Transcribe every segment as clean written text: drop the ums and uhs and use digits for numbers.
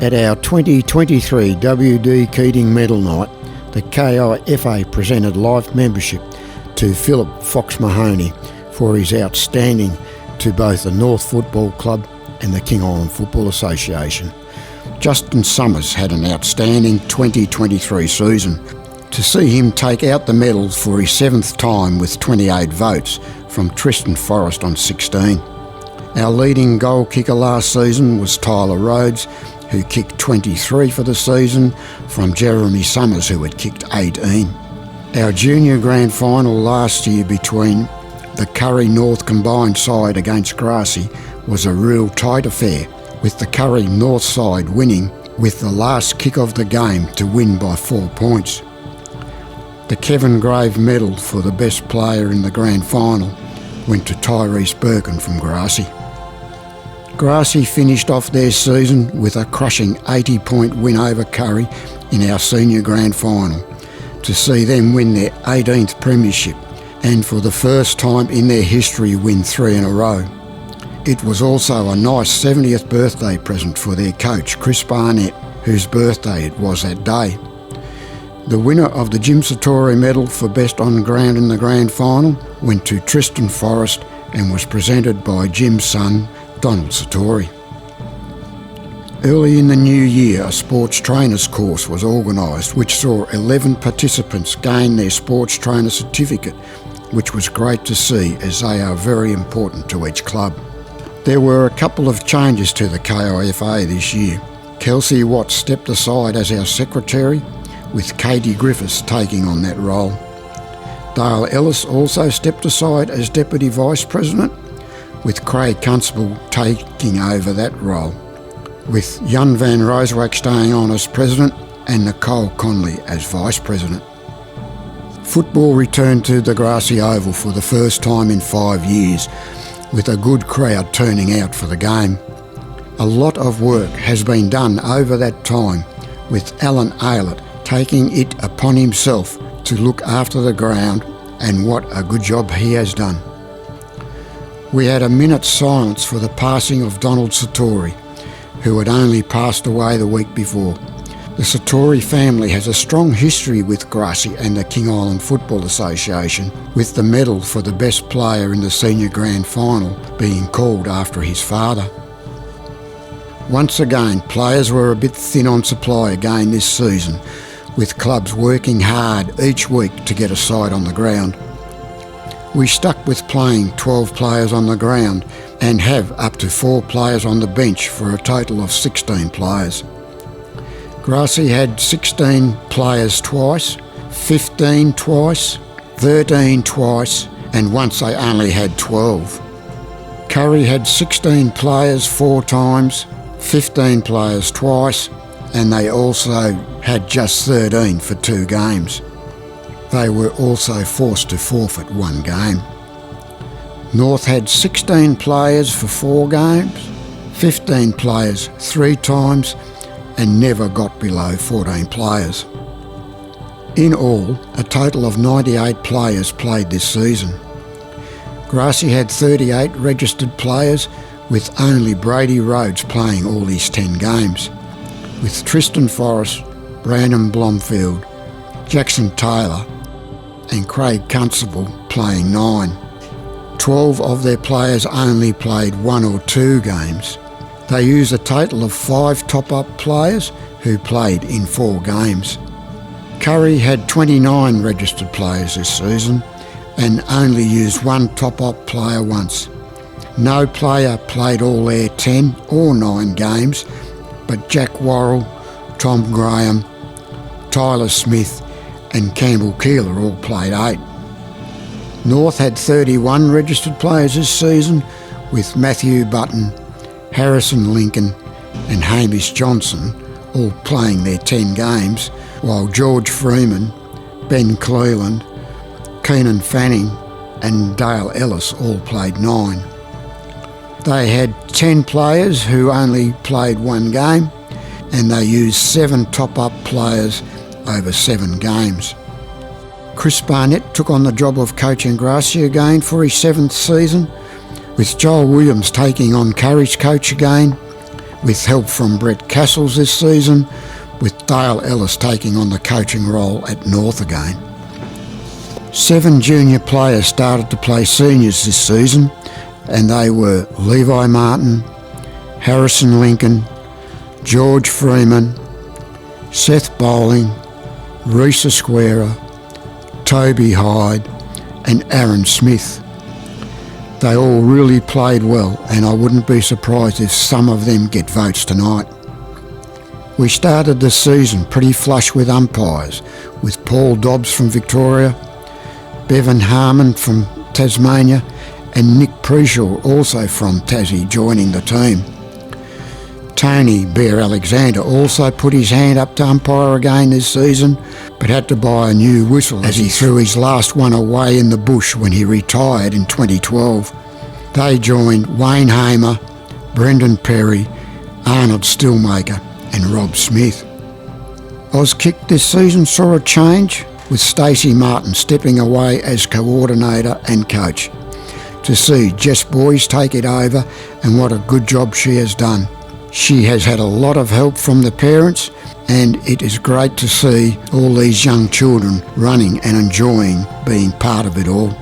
At our 2023 WD Keating Medal night, the KIFA presented life membership to Philip Fox Mahoney for his outstanding to both the North Football Club and the King Island Football Association. Justin Summers had an outstanding 2023 season. To see him take out the medals for his 7th time with 28 votes from Tristan Forrest on 16. Our leading goal kicker last season was Tyler Rhodes, who kicked 23 for the season from Jeremy Summers, who had kicked 18. Our junior grand final last year between the Curry North combined side against Grassy was a real tight affair, with the Curry North side winning with the last kick of the game to win by 4 points. The Kevin Grave medal for the best player in the grand final went to Tyrese Birkin from Grassy. Grassy finished off their season with a crushing 80-point win over Curry in our senior grand final to see them win their 18th premiership and for the first time in their history win 3 in a row. It was also a nice 70th birthday present for their coach Chris Barnett, whose birthday it was that day. The winner of the Jim Sartori medal for best on ground in the grand final went to Tristan Forrest and was presented by Jim's son Donald Sartori. Early in the new year, a sports trainers course was organised which saw 11 participants gain their sports trainer certificate, which was great to see as they are very important to each club. There were a couple of changes to the KIFA this year. Kelsey Watts stepped aside as our secretary, with Katie Griffiths taking on that role. Dale Ellis also stepped aside as deputy vice president, with Craig Constable taking over that role, with Jan van Rooswijk staying on as president and Nicole Conley as vice president. Football returned to the Grassy Oval for the first time in 5 years, with a good crowd turning out for the game. A lot of work has been done over that time, with Alan Aylett taking it upon himself to look after the ground, and what a good job he has done. We had a minute's silence for the passing of Donald Sartori, who had only passed away the week before. The Sartori family has a strong history with Grassy and the King Island Football Association, with the medal for the best player in the senior grand final being called after his father. Once again, players were a bit thin on supply again this season, with clubs working hard each week to get a side on the ground. We stuck with playing 12 players on the ground and have up to 4 players on the bench for a total of 16 players. Grassy had 16 players twice, 15 twice, 13 twice, and once they only had 12. Curry had 16 players 4 times, 15 players twice, and they also had just 13 for 2 games. They were also forced to forfeit 1 game. North had 16 players for 4 games, 15 players 3 times, and never got below 14 players. In all, a total of 98 players played this season. Grassy had 38 registered players, with only Brady Rhodes playing all his 10 games, with Tristan Forrest, Brandon Blomfield, Jackson Taylor and Craig Constable playing 9. 12 of their players only played 1 or 2 games. They used a total of 5 top-up players who played in 4 games. Curry had 29 registered players this season and only used 1 top-up player once. No player played all their 10 or 9 games, but Jack Worrell, Tom Graham, Tyler Smith and Campbell Keeler all played 8. North had 31 registered players this season, with Matthew Button, Harrison Lincoln and Hamish Johnson all playing their 10 games, while George Freeman, Ben Cleland, Keenan Fanning and Dale Ellis all played 9. They had 10 players who only played 1 game, and they used 7 top-up players over 7 games. Chris Barnett took on the job of coaching Grassy again for his 7th season, with Joel Williams taking on Curry's coach again, with help from Brett Castles this season, with Dale Ellis taking on the coaching role at North again. 7 junior players started to play seniors this season, and they were Levi Martin, Harrison Lincoln, George Freeman, Seth Bowling, Reese Esquera, Toby Hyde and Aaron Smith. They all really played well, and I wouldn't be surprised if some of them get votes tonight. We started the season pretty flush with umpires, with Paul Dobbs from Victoria, Bevan Harmon from Tasmania and Nick Preshaw, also from Tassie, joining the team. Tony Bear Alexander also put his hand up to umpire again this season, but had to buy a new whistle as he threw his last one away in the bush when he retired in 2012. They joined Wayne Hamer, Brendan Perry, Arnold Stillmaker and Rob Smith. Auskick this season saw a change, with Stacey Martin stepping away as coordinator and coach. To see Jess Boyes take it over, and what a good job she has done. She has had a lot of help from the parents, and it is great to see all these young children running and enjoying being part of it all.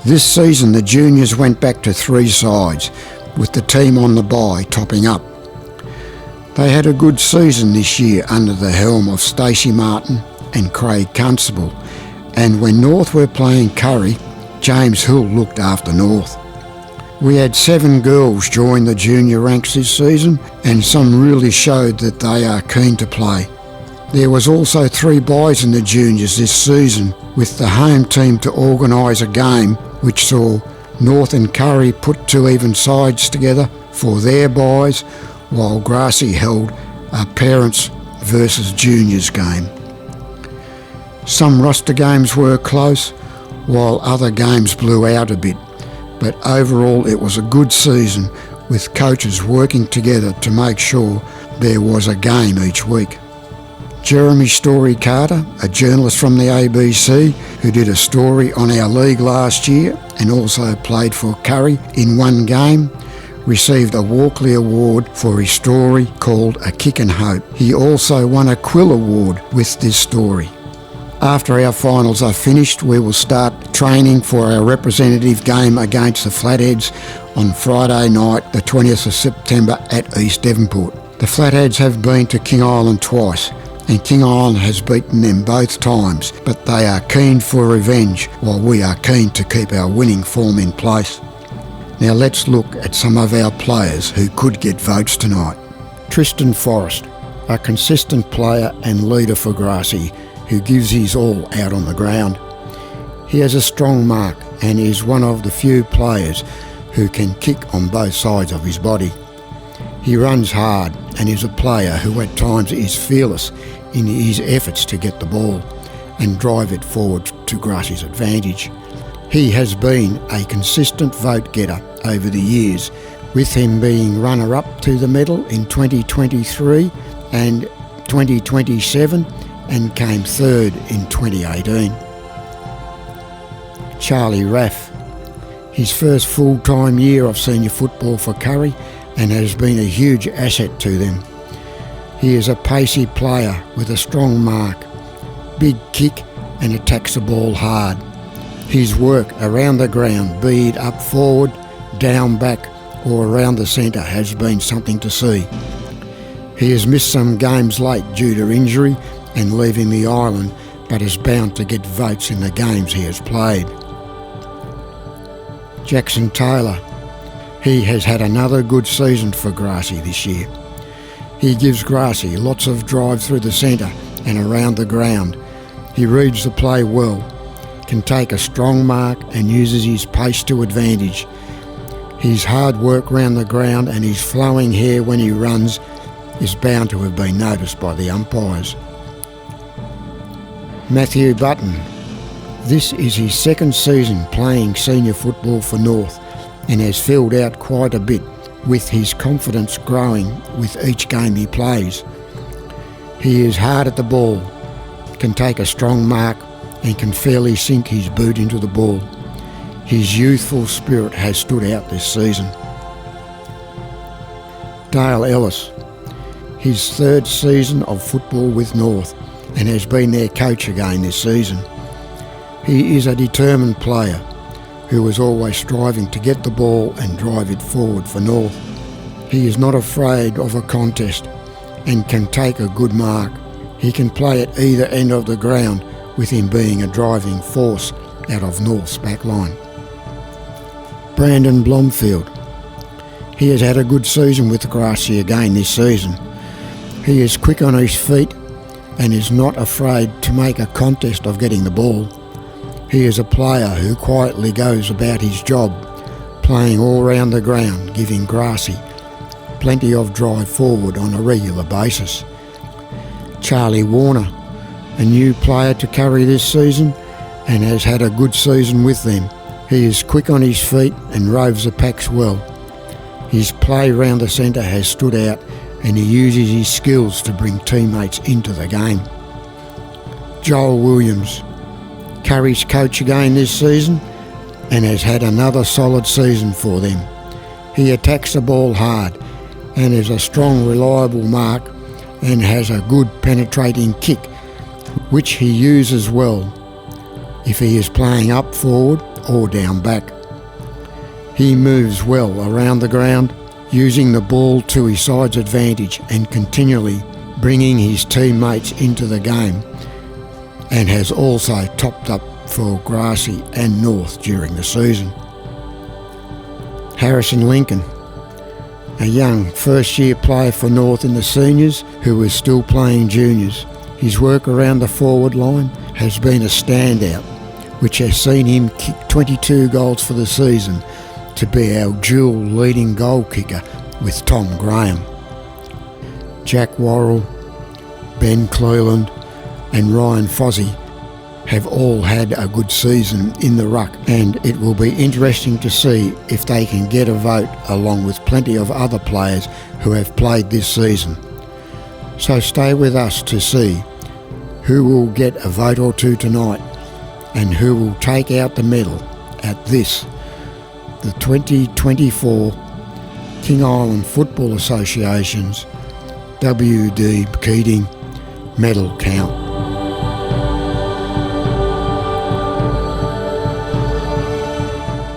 This season the juniors went back to 3 sides, with the team on the bye topping up. They had a good season this year under the helm of Stacey Martin and Craig Constable, and when North were playing Curry, James Hill looked after North. We had 7 girls join the junior ranks this season, and some really showed that they are keen to play. There was also 3 boys in the juniors this season, with the home team to organise a game which saw North and Curry put 2 even sides together for their boys, while Grassy held a parents versus juniors game. Some roster games were close, while other games blew out a bit. But overall it was a good season, with coaches working together to make sure there was a game each week. Jeremy Story Carter, a journalist from the ABC who did a story on our league last year and also played for Curry in 1 game, received a Walkley Award for his story called A Kick and Hope. He also won a Quill Award with this story. After our finals are finished, we will start training for our representative game against the Flatheads on Friday night, the 20th of September at East Devonport. The Flatheads have been to King Island twice, and King Island has beaten them both times, but they are keen for revenge, while we are keen to keep our winning form in place. Now let's look at some of our players who could get votes tonight. Tristan Forrest, a consistent player and leader for Grassy, who gives his all out on the ground. He has a strong mark and is one of the few players who can kick on both sides of his body. He runs hard and is a player who at times is fearless in his efforts to get the ball and drive it forward to Grassy's advantage. He has been a consistent vote getter over the years, with him being runner-up to the medal in 2023 and 2027 and came 3rd in 2018. Charlie Raff, his first full-time year of senior football for Curry, and has been a huge asset to them. He is a pacey player with a strong mark, big kick and attacks the ball hard. His work around the ground, be it up forward, down back or around the centre, has been something to see. He has missed some games late due to injury and leaving the island, but is bound to get votes in the games he has played. Jackson Taylor, he has had another good season for Grassy this year. He gives Grassy lots of drive through the centre and around the ground. He reads the play well, can take a strong mark and uses his pace to advantage. His hard work round the ground and his flowing hair when he runs is bound to have been noticed by the umpires. Matthew Button. This is his 2nd season playing senior football for North and has filled out quite a bit, with his confidence growing with each game he plays. He is hard at the ball, can take a strong mark and can fairly sink his boot into the ball. His youthful spirit has stood out this season. Dale Ellis, his third season of football with North, and has been their coach again this season. He is a determined player who is always striving to get the ball and drive it forward for North. He is not afraid of a contest and can take a good mark. He can play at either end of the ground, with him being a driving force out of North's back line. Brandon Blomfield. He has had a good season with Grassy again this season. He is quick on his feet and is not afraid to make a contest of getting the ball. He is a player who quietly goes about his job, playing all round the ground, giving Grassy plenty of drive forward on a regular basis. Charlie Warner, a new player to Curry this season and has had a good season with them. He is quick on his feet and roves the packs well. His play round the centre has stood out and he uses his skills to bring teammates into the game. Joel Williams, Curry's coach again this season and has had another solid season for them. He attacks the ball hard and is a strong, reliable mark and has a good penetrating kick, which he uses well if he is playing up forward or down back. He moves well around the ground, using the ball to his side's advantage and continually bringing his teammates into the game, and has also topped up for Grassy and North during the season. Harrison Lincoln, a young first-year player for North in the seniors who is still playing juniors. His work around the forward line has been a standout, which has seen him kick 22 goals for the season to be our dual leading goal kicker with Tom Graham. Jack Worrell, Ben Cleland and Ryan Fozzie have all had a good season in the ruck, and it will be interesting to see if they can get a vote along with plenty of other players who have played this season. So stay with us to see who will get a vote or two tonight and who will take out the medal at this, the 2024 King Island Football Association's WD Keating Medal count.